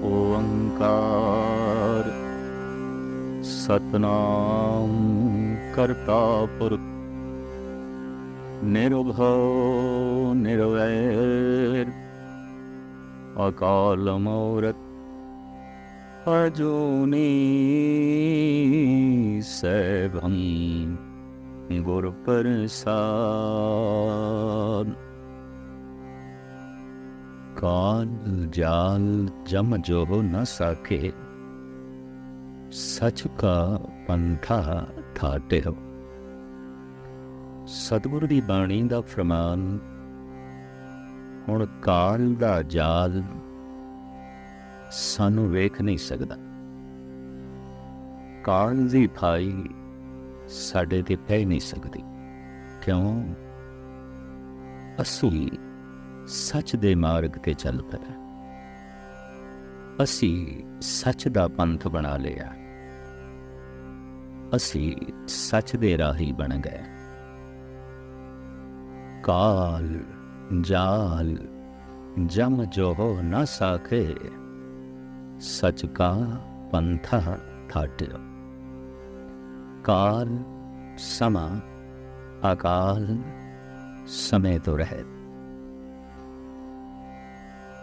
ओंकार सतनाम करता पुरख निर्भव निर्वैर अकाल मूरत अजूनी सैभं गुर प्रसाद। काल जाल जम जो न साके, सच का पंथा थाटे हो। सतगुरु दी बाणी दा फरमान, हुण काल दा जाल सानू वेख नहीं सकदा। काल दी फाई साडे ते पै नहीं सकदी। क्यों? असी सच दे मार्ग ते चल पए, असी सच दा पंथ बना लिया, असी सच दे राही बन गए। काल जाल जम जो हो न साके, सच का पंथा थाट्यो। काल समा अकाल समय तो रहे,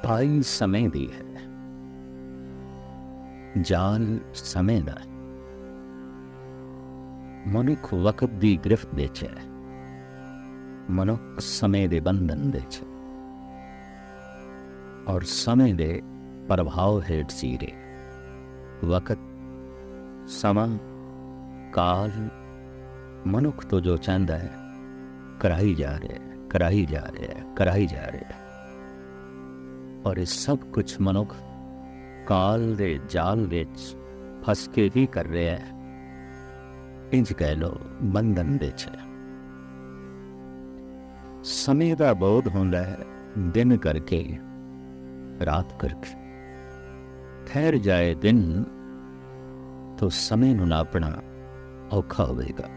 भाई समय दी है, जाल समय दा है। मनुख वक्त दी गिरफ्त दे च है, मनुख समय दे बंधन दे च और समय दे प्रभाव हेठ सीरे। वक्त समा काल मनुख तो जो चाहता है कराई जा रहे, कराई जा रहे, कराई जा रहे। और ये सब कुछ मनुख काल दे जाल विच फस के ही कर रहे हैं। इंज कह लो बंधन दे च। समय का बोध होंदा है दिन करके रात करके। ठहर जाए दिन तो समय नूं नापना औखा होवेगा,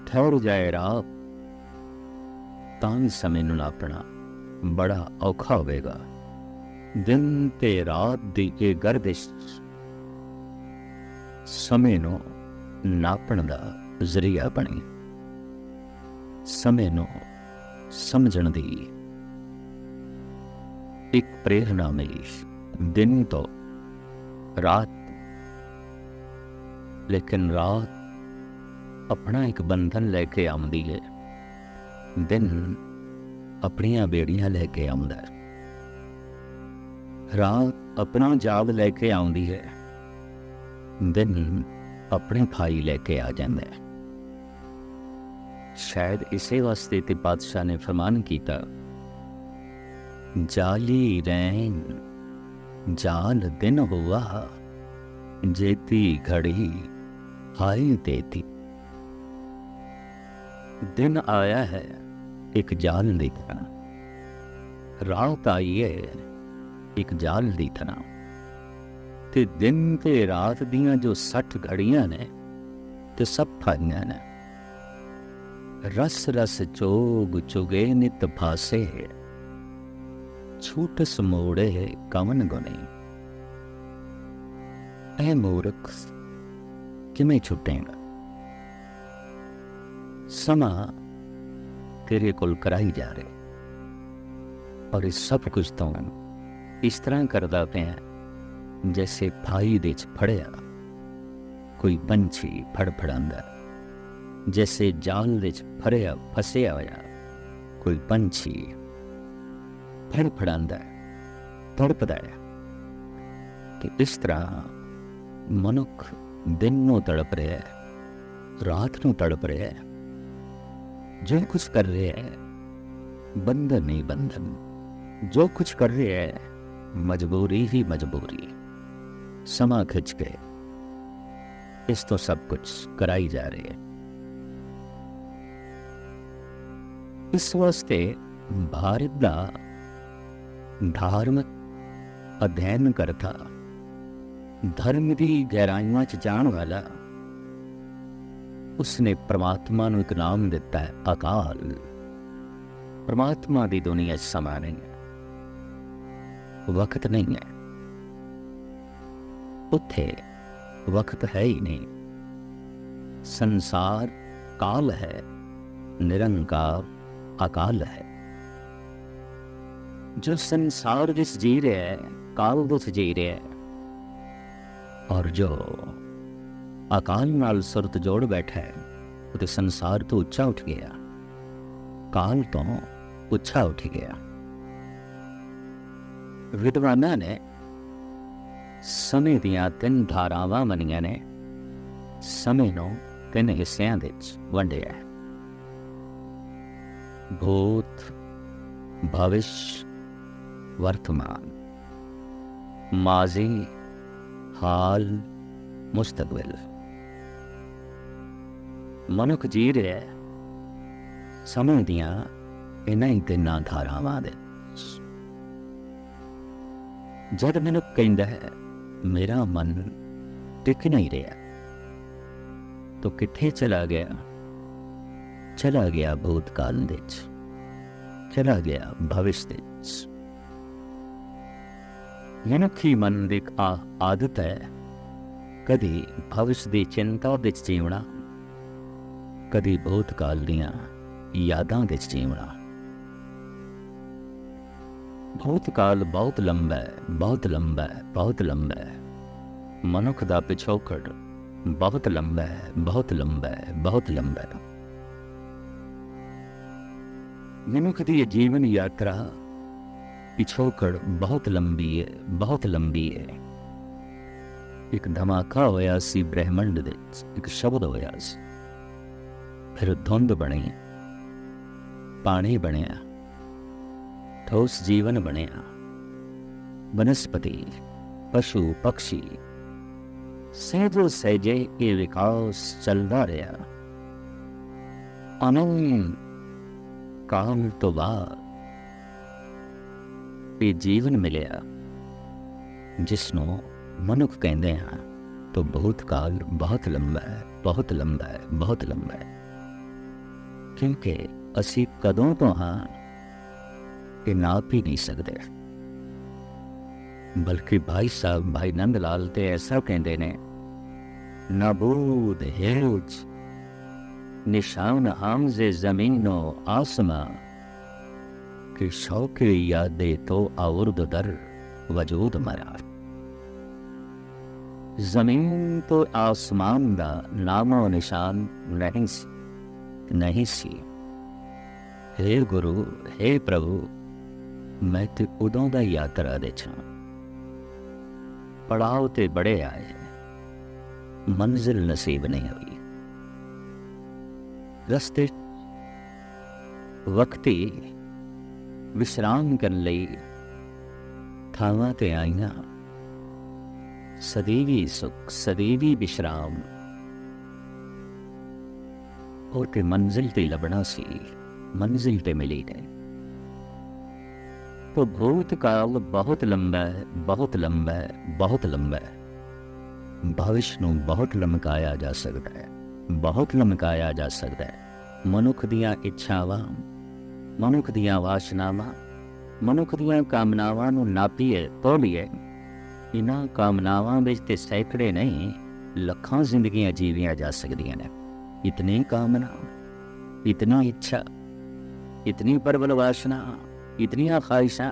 ठहर जाए रात तां समय नूं नापना बड़ा औखा होवेगा। दिन ते रात दी ये गर्दिश समय नूं नापण दा जरिया बनी, समय नूं समझण दी एक प्रेरणा मिली। दिन तो रात, लेकिन रात अपना एक बंधन लेके आउंदी है, दिन अपनियां बेड़ियां लेके आउंदा है। रात अपना जाल लेके आउंदी है, दिन अपने फाई लेके आ जांदा है। शायद इसे वास्ते ते बादशाह ने फरमान कीता, जाली रैन जाल दिन हुआ, जेती घड़ी आई देती। दिन आया है एक जाल दी तरह, रात आई है एक जाल दी तरह। ते दिन ते रात दियां जो 60 घड़ियां ने ते सब फाइयां ने। रस रस चोग चुगे नित फासे, छूट समोड़े कवन गुने। ऐ मूर्ख किमें छुटेगा? समा तेरे कोल कराई जा रहे, और इस सब कुछ तो इस तरह करदा पिया जैसे फाई दे च फड़िया कोई पंछी फड़फड़ांदा, जैसे जाल दे च फड़िया फसिया होया कोई पंछी फड़फड़ांदा तड़पदा है। कि इस तरह मनुख दिन नूं तड़प रहा है, रात नूं तड़प रहा है। जो कुछ कर रहे हैं बंधन ही बंधन, जो कुछ कर रहे हैं मजबूरी ही मजबूरी। समा खिंच के इस तो सब कुछ कराई जा रही है। इस वास्ते भारत दा धार्मिक अध्ययन करता, धर्म की गहराइयां च जाण वाला, उसने परमात्मा नूं एक नाम दिता है अकाल। परमात्मा की दुनिया समा नहीं है, वक्त नहीं है, उत्थे वक्त है ही नहीं। संसार काल है, निरंकार अकाल है। जो संसार विच जी रहा है, काल विच जी रहा है, और जो अकाल नाल सुरत जोड़ बैठा है, वो तो संसार तो उच्चा उठ गया, काल तो उच्चा उठ गया। विद्वानां ने समय दियां 3 धारावां मनियां ने, समय नूं 3 हिस्सिਆਂ ਵਿੱਚ ਵੰਡਿਆ ਹੈ। भूत, भविष्य, वर्तमान, माजी, हाल, मुस्तकबिल। मनुख जी रहा है समय दियां इन्हां ही 3 धारावां दे। जद मनुख कहता है मेरा मन टिक नहीं रहा, तो किथे चला गया? चला गया भूतकाल विच, चला गया भविष्य विच। मनुखी मन की एक आदत है कदी भविष्य की चिंता विच जीवना, कदी भूतकाल दीयां यादां विच जीवना। भूतकाल बहुत लंबा है, बहुत लंबा है, बहुत लंबा है। मनुख दा पिछोकड़ बहुत लंबा है, बहुत लंबा है, बहुत लंबा है। मनुख की जीवन यात्रा पिछोकड़ बहुत लंबी है, बहुत लंबी है। एक धमाका होया सी ब्रह्मंड दे, एक शब्द होया सी, फिर धुंध बनी, पानी बनिया, ठोस जीवन बनिया, वनस्पति, पशु, पक्षी, सहजो सहजे ये विकास चलता रहा। अनंत काल तो बाद ये जीवन मिलिया जिसनों मनुख कहते हैं तो भूतकाल बहुत लंबा है, बहुत लंबा है, बहुत लंबा है। क्योंकि असी कदों तो हाँ ये नाप ही नहीं सकते। बल्कि भाई साहब भाई नंद लाल तो ऐसा कहते ने, नबूद हेज निशान हमजे जमीनो आसमां कि शौक़ यादे तो आउर्द दर वजूद मरा। जमीन तो आसमान दा नामो निशान नहीं सी। हे गुरु, हे प्रभु, मैं तो उदों दा यात्रा दे छां। पड़ाव ते बड़े आए, मंजिल नसीब नहीं हुई। रस्ते वक्ती विश्राम करने लई थावां ते आईयां, सदैवी सुख, सदैवी विश्राम, और ते मंजिल ते लबना सी, मंजिल ते मिली नहीं। तो भूतकाल बहुत लंबा है, बहुत लंबा है, बहुत लंबा है। भविष्य नूं बहुत लमकाया जा सकता है, बहुत लमकाया जा सकता है। मनुख दियां इच्छावां, मनुख दियां वासनावां, मनुख दियां कामनावां नूं नापीए तोलीए, इन्हां कामनावां विच ते सैकड़े नहीं लखां जिंदगियां जीवियां जा सकदियां ने। इतनी कामना, इतना इच्छा, इतनी प्रबल वासना, इतनियां ख्वाहिशां,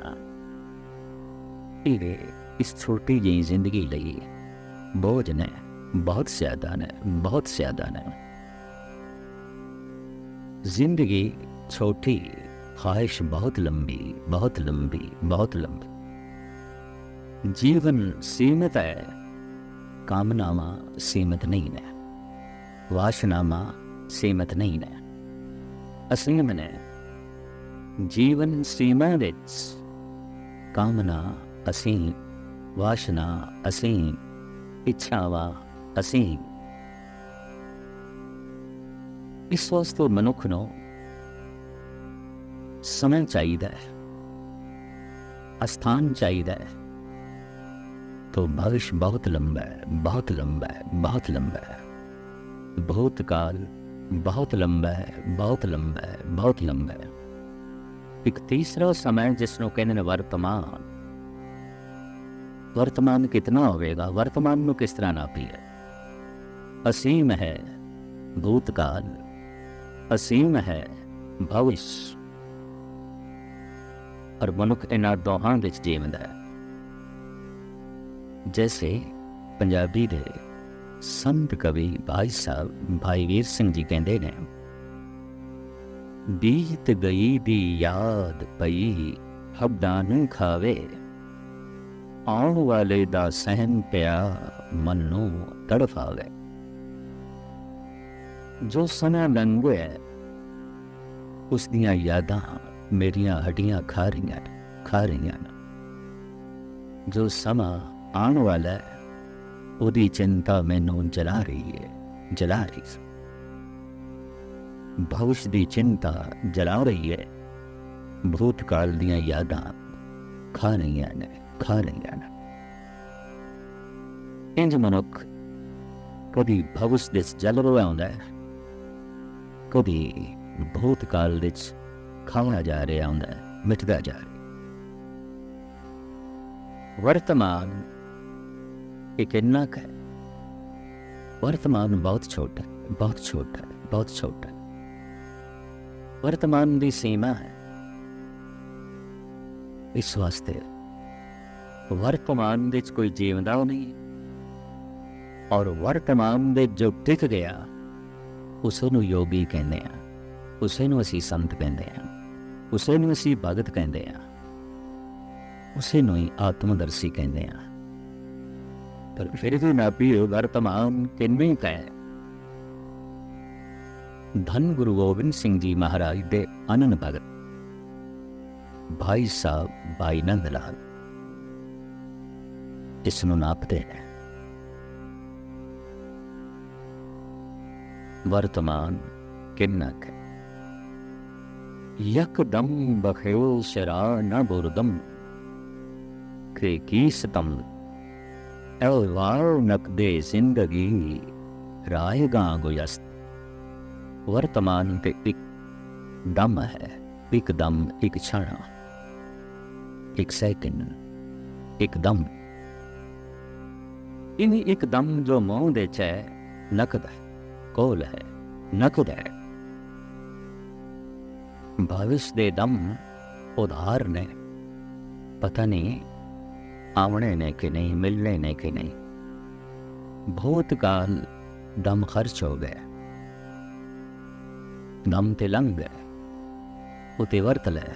इस छोटी जी जिंदगी लई बोझ ने, बहुत ज्यादा ने, बहुत ज्यादा ने। जिंदगी छोटी, ख्वाहिश बहुत लंबी, बहुत लंबी, बहुत लंबी। जीवन सीमित है, कामनावां सीमित नहीं ने, वासनावां सीमित नहीं ने, असीम ने। जीवन सीमा विच कामना असीम, वासना असीम, इच्छावां असीम। इस वास्ते मनुख नूं समय चाहिए, अस्थान चाहिए। तो भविष्य बहुत लंबा है, बहुत लंबा है, बहुत लंबा है। भूतकाल बहुत लंबा है, बहुत लंबा है, बहुत लंबा है। एक तीसरा समय जिसनों कहते हैं वर्तमान, वर्तमान कितना होवेगा, वर्तमान में किस तरह नापीए। असीम है भूतकाल, असीम है भविष्य, और मनुख इन्हां दोहां विच जीवदा है। जैसे पंजाबी दे संत कवि भाई साहब भाई वीर सिंह जी कहते ने, बीत गई दी याद पई हड्डां नूं खावे, आउण वाले दा सहन पिया मन नूं तड़फावे। जो समा लंघ गया उस दियां यादां मेरियां हड्डियां खा रहियां ने। जो समा आउण वाला है उहदी चिंता मैनूं जला रही सी। भविष्य दी चिंता जला रही है, भूतकाल दियां यादां खा रहियां ने। इंज मनुख कदी भविष्य दे जल रहा है, कदी भूतकाल दे खाया जा रहा होंदा है, मिटदा जा रहा। वर्तमान एक इन्नक है, वर्तमान बहुत छोटा है। वर्तमान की सीमा है। इस वास्ते वर्तमान विच कोई जीवदा नहीं, और वर्तमान दे जो टिक गया उसनूं योगी कहते हैं, उसे नूं असीं संत कहते हैं, उसे नूं असीं भगत कहते हैं, उसे नूं ही आत्मदर्शी कहते हैं। पर फिर भी नापी वर्तमान किनमें का है। धन गुरु गोबिंद सिंह जी महाराज दे अनन भगत भाई साहब भाई नंद लाल इसनूं नापते हैं। वर्तमान किन्नक है। यकदम बखेल शरा न बुरदम के की सतम एलवार नकदे जिंदगी रायगा गुयस्त। वर्तमान के एक दम है, एक दम, एक क्षण, एक सेकंड, एक दम। इन एक दम जो मोह दे है नकद है, कोल है, नकद है। भविष्य दे दम उधार ने, पता नहीं आवने ने कि नहीं, मिलने ने कि नहीं। भूतकाल दम खर्च हो गया, दम ते लंघ गए, उते वर्त ले,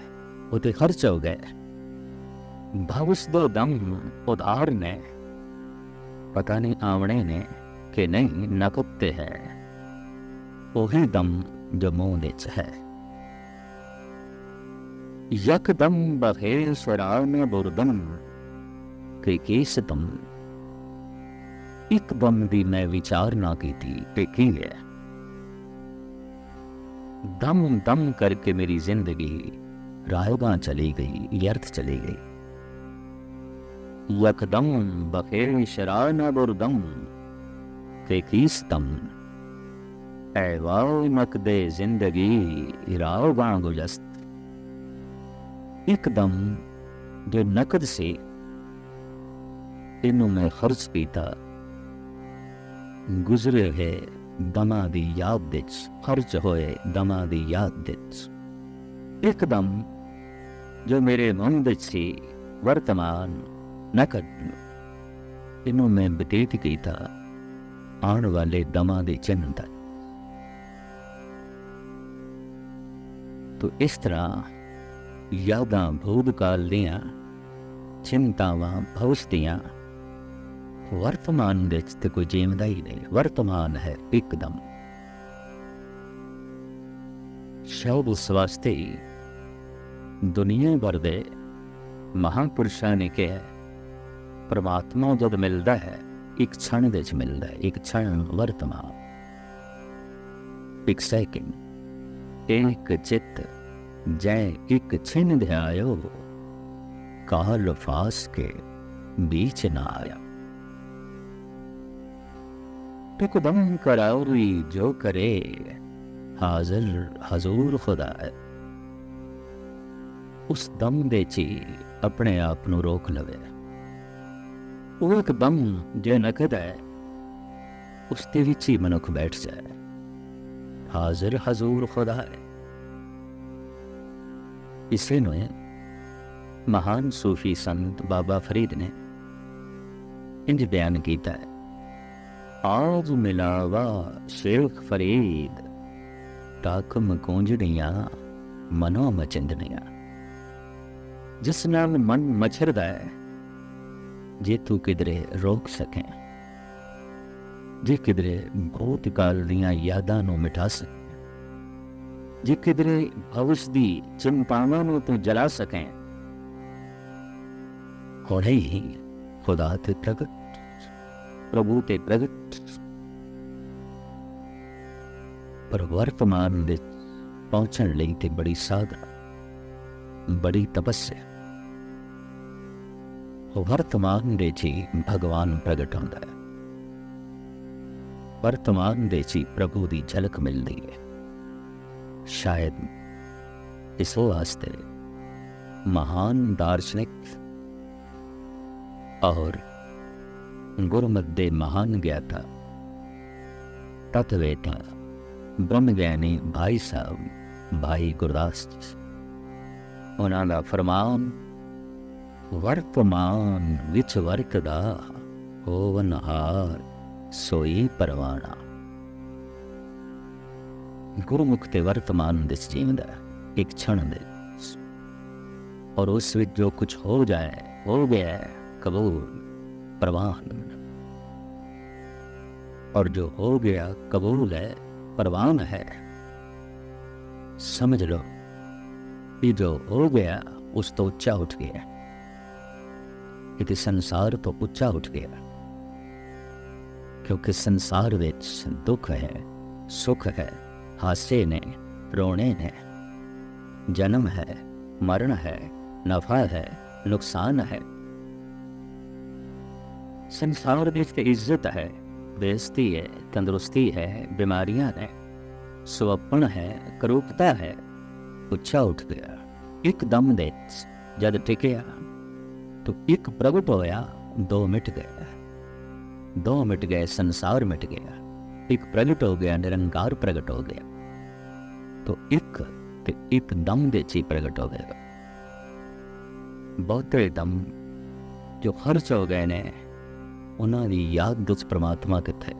उते खर्च हो गए। भविष्य दो दम उधार ने, पता नहीं आवने ने कि नहीं, नकदते है। वही दम जो मुंह विच है। यकदम बखेल स्वरान बुरदम के केसतम। एक दम दी मैं विचार ना की थी की है। दम दम करके मेरी जिंदगी रायोगा चली गई, व्यर्थ चली गई। यकदम बखेल शरान बुरदम के कीस्तम ऐवाल मकदे जिंदगी रायोगा गुजस्त। एकदम जो नकद से इनू मैं खर्च किया, गुजरे है दमा दी याद विच, खर्च होए दमा दी याद विच। एकदम जो मेरे मन विच सी वर्तमान नकद, इनू मैं बतीत किया आने वाले दमा दे चिन्ह तक। तो इस तरह यादां भूतकाल दियां, चिंतावां भविष्य दियां, वर्तमान विच ते कोई जीवदा ही नहीं। वर्तमान है एकदम। शायद उस वास्ते दुनिया भर दे महापुरुषां ने कहा, परमात्मा जब मिलता है एक क्षण विच मिलता है। एक क्षण वर्तमान, एक सेकंड, एक चित्त जय एक छिन ध्यायो, काल फास के बीच न आया। एकदम कराउरी जो करे, हाजिर हजूर खुदा है। उस दम दे ची अपने आप नू रोक लवे। ਉਹ ਇੱਕਦਮ ਜੇ ਨਕਦ ਹੈ ਉਸ ਦੇ ਵਿੱਚ ਹੀ ਮਨੁੱਖ ਬੈਠ ਜਾਏ, ਹਾਜ਼ਰ ਹਜ਼ੂਰ ਖੁਦਾ ਹੈ। ਇਸੇ ਨੂੰ ਮਹਾਨ ਸੂਫੀ ਸੰਤ ਬਾਬਾ ਫਰੀਦ ਨੇ ਇੰਜ ਬਿਆਨ ਕੀਤਾ ਹੈ, ਆਜ ਮਿਲਾਵਾ ਸ਼ੇਖ ਫਰੀਦ ਤਾਕਮ ਕੂੰਜੜੀਆਂ ਮਨੋਂ ਮਚਿੰਦਣੀਆਂ। ਜਿਸ ਨਾਲ ਮਨ ਮਛਰਦਾ ਹੈ, ਜੇ ਤੂੰ ਕਿਧਰੇ ਰੋਕ ਸਕੇ, ਜੇ ਕਿਧਰੇ ਬਹੁਤ ਕਾਲ ਦੀਆਂ ਯਾਦਾਂ ਨੂੰ ਮਿਟਾ ਸਕੇ, ਜੇ ਕਿਧਰੇ ਭਵਿਸ਼ ਦੀ ਚਿੰਤਾਵਾਂ ਨੂੰ ਤੂੰ ਜਲਾ ਸਕੇ, ਹੁਣੇ ਹੀ ਖੁਦਾ ਤੇ ਪ੍ਰਗਟ, ਪ੍ਰਭੂ ਤੇ ਪ੍ਰਗਟ। ਪਰ ਵਰਤਮਾਨ ਵਿੱਚ ਪਹੁੰਚਣ ਲਈ ਤੇ ਬੜੀ ਸਾਧਨਾ, ਬੜੀ ਤਪੱਸਿਆ। ਵਰਤਮਾਨ ਦੇ ਚ ਭਗਵਾਨ ਪ੍ਰਗਟ ਹੁੰਦਾ ਹੈ, ਵਰਤਮਾਨ ਦੇ ਚ ਪ੍ਰਭੂ ਦੀ ਝਲਕ ਮਿਲਦੀ ਹੈ। ਸ਼ਾਇਦ ਇਸ ਵਾਸਤੇ ਮਹਾਨ ਦਾਰਸ਼ਨਿਕ और गुरमत दे महान ज्ञाता तत्वेता ब्रह्म ज्ञानी भाई साहब भाई गुरदास जी, उन्हां दा फरमान वर्तमान विच वरतदा होवनहार सोई परवाना। गुरमुख ते वर्तमान दे जीवदा एक क्षण दे, और उस विच जो कुछ हो जाए हो गया है, कबूल परवान, और जो हो गया कबूल है, परवान है। समझ लो कि जो हो गया उस तो ऊंचा उठ गया, इस संसार तो ऊंचा उठ गया, क्योंकि संसार विच दुख है, सुख है, हासे ने, रोने ने, जन्म है, मरण है, नफा है, नुकसान है। संसार में इज्जत है, बेइज्जती है, तंदुरुस्ती है, बीमारियां हैं, सुअपन है, करूपता है। ऊंचा उठ गया एकदम दे, जद टिकया तो एक प्रगट होया, दो मिट गया, दो मिट गए, संसार मिट गया, एक प्रगट हो गया, निरंकार प्रगट हो गया, तो एक दम दे ची प्रगट हो गया। बहुते दम जो खर्च हो गए ने, उन्हां दी याद उस परमात्मा किथे,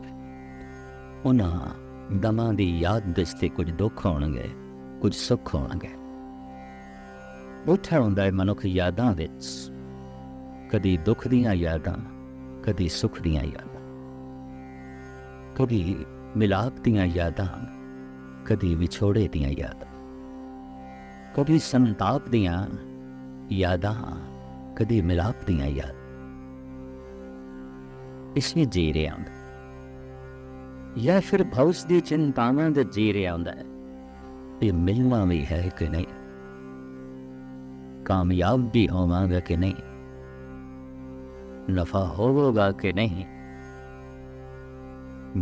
उन्हां दमां दी याद दिसते कुछ दुख होणगे, कुछ सुख होणगे। बैठा हुंदा है मनुख यादां विच, कदी दुख दियां यादां, कदी सुख दियां यादां, कदी मिलाप दियां यादां, कदी विछोड़े दियां यादां, कदी संताप दियां यादां, कदी मिलाप दियां यादां। इसमें जी रहा होंदा, या फिर भविष्य की चिंतावां दे जी रहा होंदा है, ये मिलना भी है कि नहीं, कामयाब भी होवांगा कि नहीं, नफा होगा कि नहीं।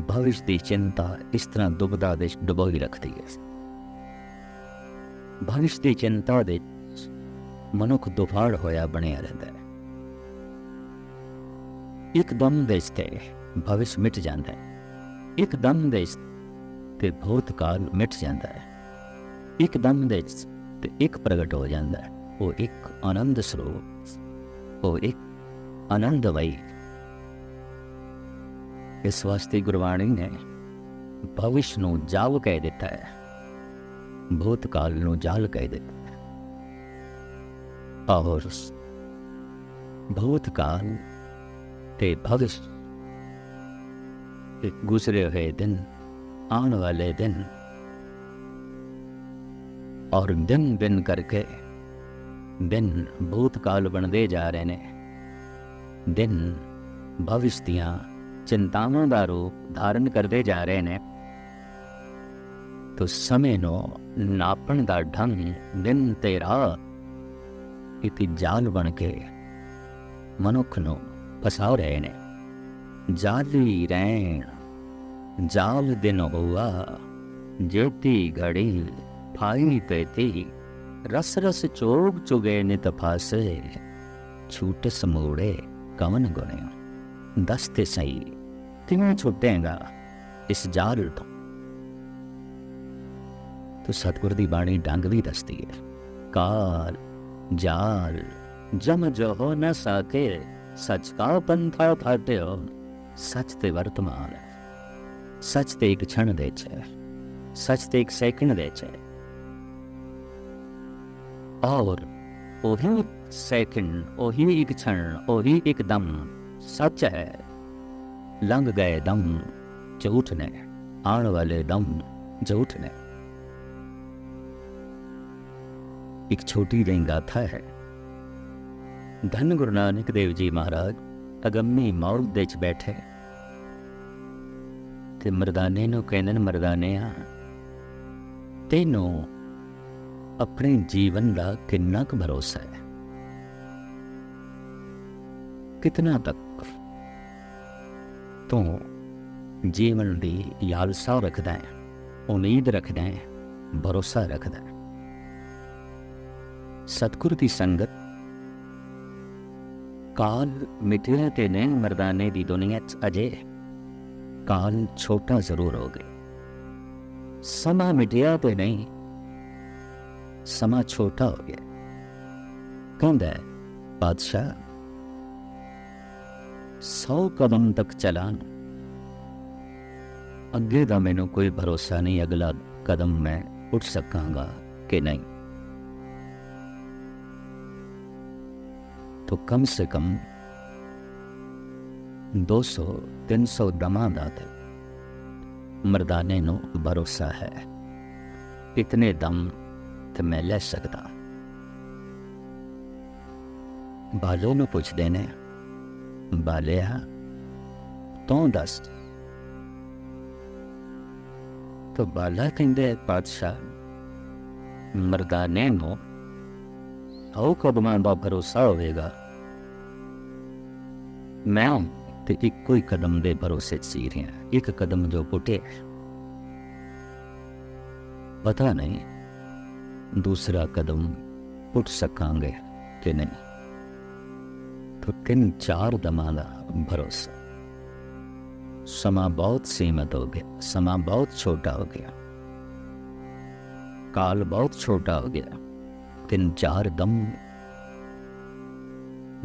भविष्य की चिंता इस तरह दुबदा दे डुबोई रखती है। भविष्य की चिंता दे मनुख दुफाड़ होया बनया रहता है। एकदम देते भविष्य मिट जाता है, एकदम देते भूतकाल मिट जाता है, एकदम देते एक प्रगट हो जाता है, वो एक आनंद स्वरूप, वो एक आनंदमयी। इस वास्ते गुरबाणी ने भविष्य नूं जाल कह दिता है, भूतकाल नूं जाल कह दिता है, और भूतकाल ते भविष्य गुजरे हुए दिन, आने वाले दिन, और दिन दिन करके दिन भूतकाल बनते जा रहे ने, दिन भविष्य दियां चिंतावां दा रूप धारण करते जा रहे ने। तो समय नो नापण दा ढंग दिन ते रात इति जाल बन के मनुख नूं फसा रहे ने। जाली रैन जाल दिन हुआ, ज्योति घड़ी फाई पैती, रस रस चोग चुगे नित फासे, छूट समूड़े कवन गुणे। दस ते सही किवें छुटेगा इस जाल तो सतगुर दी बाणी डंग भी दसदी है। काल जाल जम जो हो न सके, सच का पंथा फाटे हो। सच ते वर्तमान है, सच ते एक क्षण दे छे, सच ते एक सेकंड दे छे, और ओही सेकंड, ओही एक क्षण, ओही एक दम सच है। लंघ गए दम झूठ ने, आने वाले दम झूठ ने। एक छोटी जी गाथा है। धन गुरु नानक देव जी महाराज अगम्मी मौत दे च बैठे ते मरदाने नूं कहंदे ने, मरदानिया तैनूं अपने जीवन का कितना क भरोसा है, कितना तक तू जीवन की लालसा रखदा है, उम्मीद रखदा है, भरोसा रखदा है। सतगुर की संगत काल मिटिया ते ने मरदाने की दुनिया च अजे काल छोटा जरूर हो गया। समा मिटिया तो नहीं, समा छोटा हो गया। कहंदा है बादशाह 100 कदम तक चला, अगे का मैनू कोई भरोसा नहीं अगला कदम मैं उठ सकांगा कि नहीं। तो कम से कम 200-300 दमां दा ते मरदाने नू भरोसा है, इतने दम ते मैं ले सकदा। बालो नू पुछदे ने, बालिया तू दस। तो बाला कहंदे बादशाह मरदाने नू 100 कदमां दा भरोसा होवेगा, मैं ते इक्को ही कदम दे भरोसे च सी रहा। एक कदम जो पुटे पता नहीं दूसरा कदम पुट सकांगे कि नहीं। तो 3-4 दमां दा भरोसा। समा बहुत सीमित हो गया, समा बहुत छोटा हो गया, काल बहुत छोटा हो गया। 3-4 दम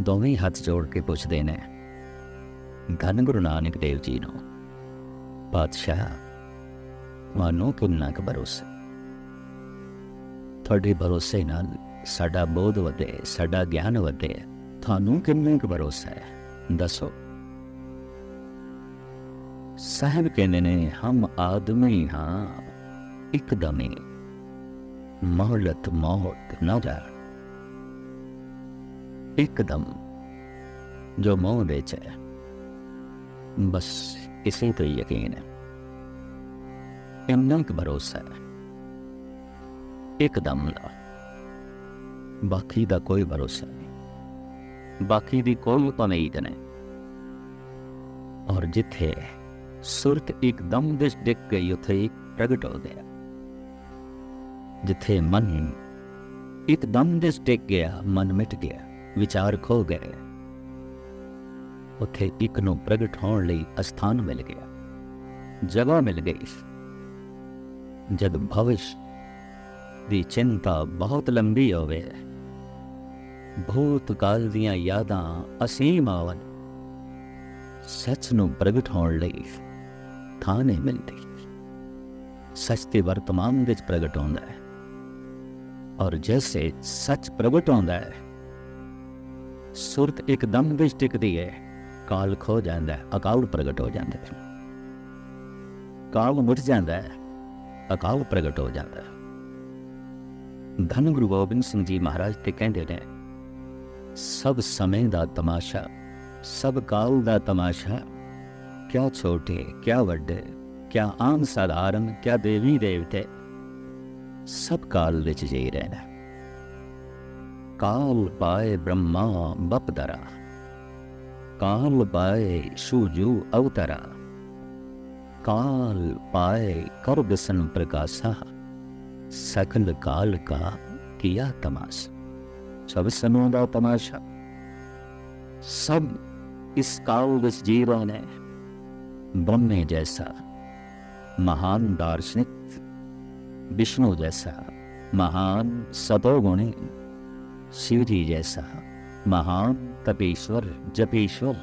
दोवें हाथ जोड़ के पुछदे ने धन गुरु नानक देव जी नूं, बादशाह मानो किन्ना क भरोसा। तुहाडे भरोसे नाल साडा बोध वधे, साडा ज्ञान वधे, थानू किन्ना क भरोसा है दसो। साहब कहंदे ने हम आदमी हाँ एकदम ही मोहलत मौत न जा, एकदम जो मोह दे च बस इसी तो यकीन है, इन्ना क भरोसा है एकदम दा, बाकी दा कोई भरोसा नहीं, बाकी दी कोई उम्मीद नहीं। और जिथे सुरत एकदम दिस डिग गई उथे एक प्रगट हो गया। जिथे मन एकदम दिस डिग गया, मन मिट गया, विचार खो गए, उथे एक नू प्रगट होने लई अस्थान मिल गया, जगह मिल गई। जद भविष्य दी चिंता बहुत लंबी होवे, भूतकाल दियां यादां असीम आवन, सच नू प्रगट होने लई थां नहीं मिलती। सच ते वर्तमान विच प्रगट होंदा है, और जैसे सच प्रगट होंदा है सुरत एकदम विच टिकदी है, काल खो जाता है, अकाल प्रगट हो जाता है। काल मुट जाता है, अकाल प्रगट हो जाता है। धन गुरु गोबिंद सिंह जी महाराज ते कहंदे ने, सब समय दा तमाशा, सब काल दा तमाशा, क्या छोटे क्या वड्डे, क्या आम साधारण, क्या देवी देवते, सब काल विच जी रहना। काल पाए ब्रह्मा बपदरा, काल पाए सूजू अवतरा, काल पाए कर बिसन प्रकाशा, सकल काल का किया तमाशा। सब समय का तमाशा, सब इस काल विच जीवन है ब्रह्मे जैसा महान दार्शनिक, विष्णु जैसा महान सतोगुणी, शिव जी जैसा महान तपेश्वर जपेश्वर,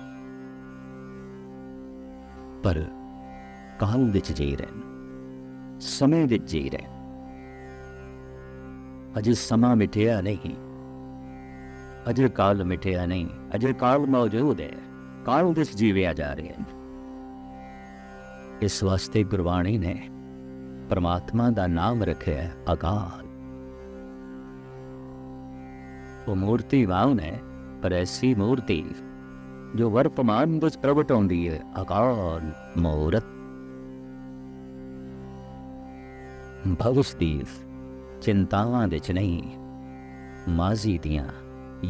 पर काल विच जी रहे, समय विच जी रहे। अजे समा मिटिया नहीं, अजे काल मिटिया नहीं, अजे काल मौजूद है, काल विच जीविया जा रहे हैं। इस वास्ते गुरबाणी ने परमात्मा का नाम रखे है अकाल। वो मूर्ति वाउन है, पर ऐसी मूर्ति जो वर्तमान विच प्रगट होंदी है, अकाल मूरत। भविष्य दी चिंतावां विच नहीं, माजी दियां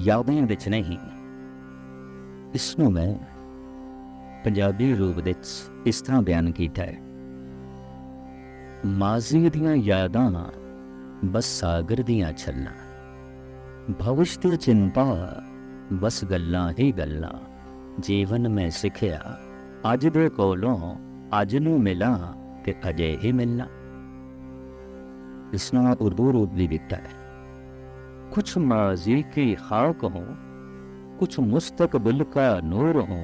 यादां विच नहीं। इसनूं मैं पंजाबी रूप विच इस तरह बयान किया है, माजी दियां यादां बस सागर दियां छल्लां, भविष्य दी चिंता बस गल्लां ही गल्लां। जीवन में सिखिया अज दे कोलों अज नूं मिलां ते अजे ही मिलना। इसना उर्दू रूप भी दिखता है, कुछ माजी की खाक हो, कुछ मुस्तकबिल का नूर हो,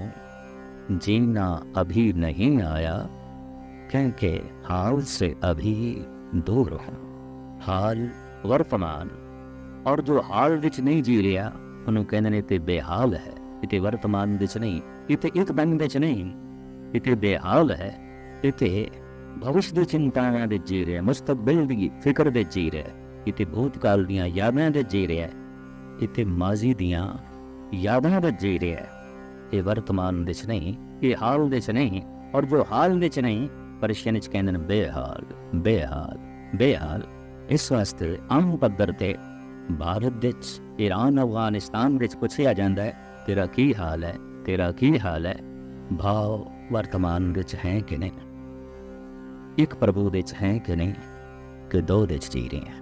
जीना अभी नहीं आया क्योंकि हाल से अभी दूर हो। हाल वर्तमान, और जो हाल विच नहीं जी रहा उन्होंने कहते ने ते बेहाल है। इते वर्तमान विच नहीं, इते एकदम विच नहीं, इते बेहाल है। इते भविष्य की चिंतावां विच जी रहा, मुस्तकबिल की फिक्र विच जी रहा, इते भूतकाल दियां यादां विच जी रहा, इते माजी दियां यादां विच जी रहा। ये वर्तमान विच नहीं, ये हाल विच नहीं, और जो हाल विच नहीं पर्शियन च कहंदे ने बेहाल बेहाल बेहाल। इस वास्ते आम पद्धर ते भारत विच, ईरान अफगानिस्तान विच पुछया जांदा है, तेरा की हाल है, तेरा की हाल है। भाव वर्तमान विच है कि नहीं, एक प्रभु विच है कि नहीं, कि दो विच जी रहे हैं।